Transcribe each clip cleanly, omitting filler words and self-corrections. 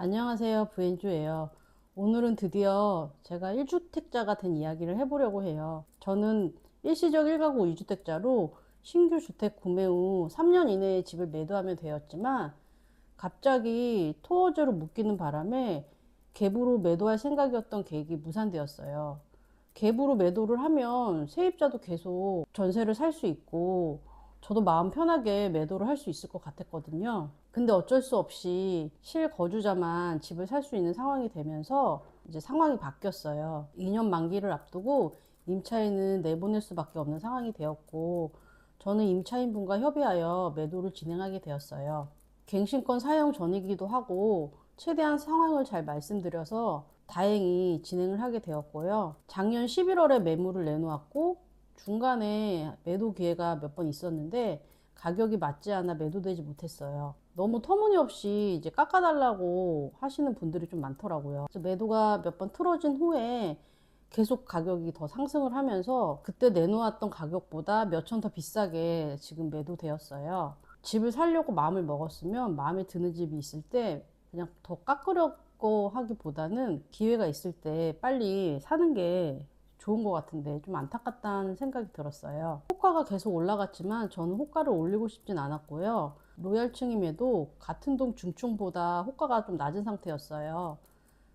안녕하세요. 부엔주예요. 오늘은 드디어 제가 1주택자가 된 이야기를 해보려고 해요. 저는 일시적 1가구 2주택자로 신규 주택 구매 후 3년 이내에 집을 매도하면 되었지만 갑자기 토어제로 묶이는 바람에 갭으로 매도할 생각이었던 계획이 무산되었어요. 갭으로 매도를 하면 세입자도 계속 전세를 살 수 있고 저도 마음 편하게 매도를 할 수 있을 것 같았거든요. 근데 어쩔 수 없이 실거주자만 집을 살 수 있는 상황이 되면서 이제 상황이 바뀌었어요. 2년 만기를 앞두고 임차인은 내보낼 수밖에 없는 상황이 되었고 저는 임차인분과 협의하여 매도를 진행하게 되었어요. 갱신권 사용 전이기도 하고 최대한 상황을 잘 말씀드려서 다행히 진행을 하게 되었고요. 작년 11월에 매물을 내놓았고 중간에 매도 기회가 몇 번 있었는데 가격이 맞지 않아 매도되지 못했어요. 너무 터무니없이 이제 깎아달라고 하시는 분들이 좀 많더라고요. 그래서 매도가 몇 번 틀어진 후에 계속 가격이 더 상승을 하면서 그때 내놓았던 가격보다 몇 천 더 비싸게 지금 매도되었어요. 집을 살려고 마음을 먹었으면 마음에 드는 집이 있을 때 그냥 더 깎으려고 하기보다는 기회가 있을 때 빨리 사는 게 좋은 것 같은데 좀 안타깝다는 생각이 들었어요. 호가가 계속 올라갔지만 저는 호가를 올리고 싶진 않았고요. 로얄층임에도 같은 동 중층보다 호가가 좀 낮은 상태였어요.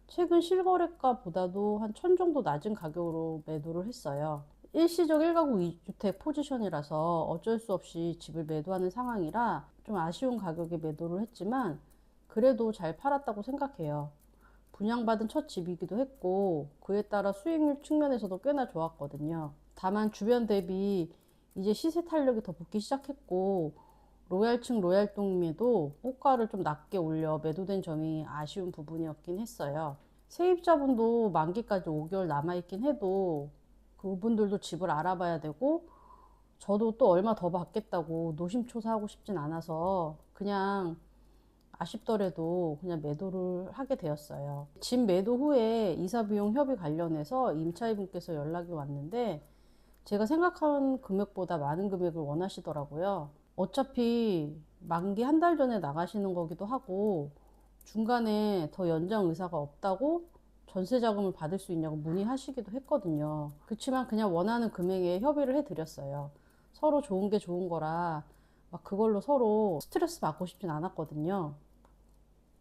최근 실거래가보다도 한 1000 정도 낮은 가격으로 매도를 했어요. 일시적 1가구 2주택 포지션이라서 어쩔 수 없이 집을 매도하는 상황이라 좀 아쉬운 가격에 매도를 했지만 그래도 잘 팔았다고 생각해요. 분양받은 첫 집이기도 했고 그에 따라 수익률 측면에서도 꽤나 좋았거든요. 다만 주변 대비 이제 시세 탄력이 더 붙기 시작했고 로얄층 로얄동임에도 호가를 좀 낮게 올려 매도된 점이 아쉬운 부분이었긴 했어요. 세입자분도 만기까지 5개월 남아있긴 해도 그분들도 집을 알아봐야 되고 저도 또 얼마 더 받겠다고 노심초사하고 싶진 않아서 그냥 아쉽더라도 그냥 매도를 하게 되었어요. 집 매도 후에 이사비용 협의 관련해서 임차인분께서 연락이 왔는데 제가 생각한 금액보다 많은 금액을 원하시더라고요. 어차피 만기 한 달 전에 나가시는 거기도 하고 중간에 더 연장 의사가 없다고 전세 자금을 받을 수 있냐고 문의하시기도 했거든요. 그렇지만 그냥 원하는 금액에 협의를 해드렸어요. 서로 좋은 게 좋은 거라 막 그걸로 서로 스트레스 받고 싶진 않았거든요.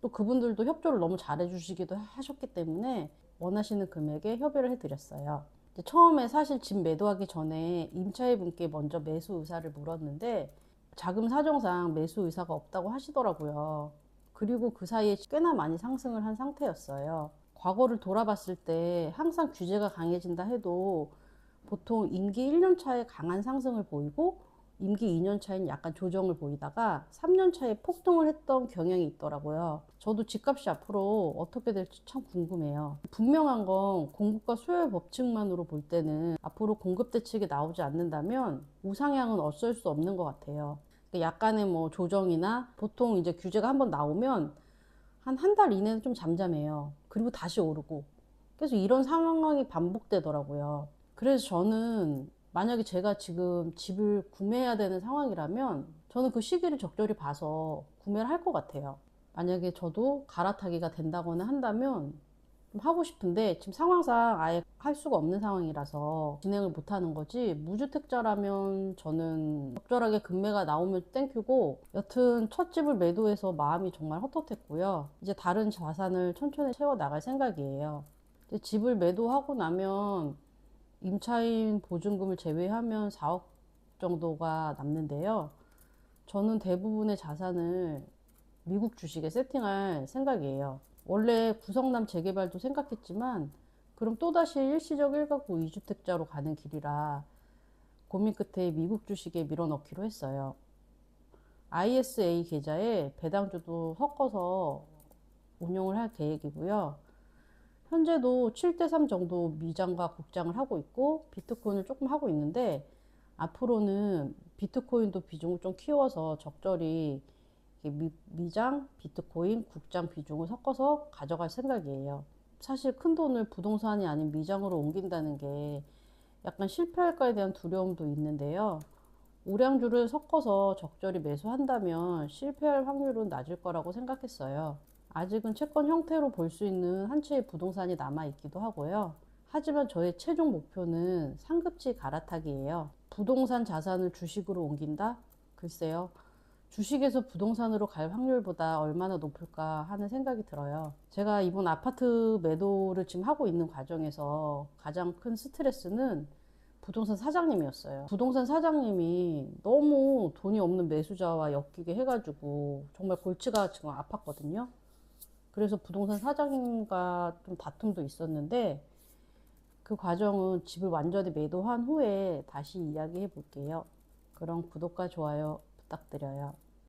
또 그분들도 협조를 너무 잘해주시기도 하셨기 때문에 원하시는 금액에 협의를 해드렸어요. 처음에 사실 집 매도하기 전에 임차인 분께 먼저 매수 의사를 물었는데 자금 사정상 매수 의사가 없다고 하시더라고요. 그리고 그 사이에 꽤나 많이 상승을 한 상태였어요. 과거를 돌아봤을 때 항상 규제가 강해진다 해도 보통 임기 1년 차에 강한 상승을 보이고 임기 2년 차에는 약간 조정을 보이다가 3년 차에 폭등을 했던 경향이 있더라고요. 저도 집값이 앞으로 어떻게 될지 참 궁금해요. 분명한 건 공급과 수요의 법칙만으로 볼 때는 앞으로 공급 대책이 나오지 않는다면 우상향은 어쩔 수 없는 것 같아요. 약간의 뭐 조정이나 보통 이제 규제가 한번 나오면 한 달 이내는 좀 잠잠해요. 그리고 다시 오르고. 그래서 이런 상황이 반복되더라고요. 그래서 저는 만약에 제가 지금 집을 구매해야 되는 상황이라면 저는 그 시기를 적절히 봐서 구매를 할 것 같아요. 만약에 저도 갈아타기가 된다거나 한다면 좀 하고 싶은데 지금 상황상 아예 할 수가 없는 상황이라서 진행을 못 하는 거지. 무주택자라면 저는 적절하게 금매가 나오면 땡큐고, 여튼 첫 집을 매도해서 마음이 정말 헛헛했고요. 이제 다른 자산을 천천히 채워 나갈 생각이에요. 집을 매도하고 나면 임차인 보증금을 제외하면 4억 정도가 남는데요. 저는 대부분의 자산을 미국 주식에 세팅할 생각이에요. 원래 구성남 재개발도 생각했지만 그럼 또다시 일시적 1가구 2주택자로 가는 길이라 고민 끝에 미국 주식에 밀어넣기로 했어요. ISA 계좌에 배당주도 섞어서 운용을 할 계획이고요. 현재도 7대3 정도 미장과 국장을 하고 있고 비트코인을 조금 하고 있는데 앞으로는 비트코인도 비중을 좀 키워서 적절히 미장, 비트코인, 국장 비중을 섞어서 가져갈 생각이에요. 사실 큰 돈을 부동산이 아닌 미장으로 옮긴다는 게 약간 실패할까에 대한 두려움도 있는데요. 우량주를 섞어서 적절히 매수한다면 실패할 확률은 낮을 거라고 생각했어요. 아직은 채권 형태로 볼 수 있는 한 채의 부동산이 남아 있기도 하고요. 하지만 저의 최종 목표는 상급지 갈아타기예요. 부동산 자산을 주식으로 옮긴다? 글쎄요. 주식에서 부동산으로 갈 확률보다 얼마나 높을까 하는 생각이 들어요. 제가 이번 아파트 매도를 지금 하고 있는 과정에서 가장 큰 스트레스는 부동산 사장님이었어요. 부동산 사장님이 너무 돈이 없는 매수자와 엮이게 해가지고 정말 골치가 지금 아팠거든요. 그래서 부동산 사장님과 좀 다툼도 있었는데 그 과정은 집을 완전히 매도한 후에 다시 이야기해 볼게요. 그럼 구독과 좋아요 부탁드려요.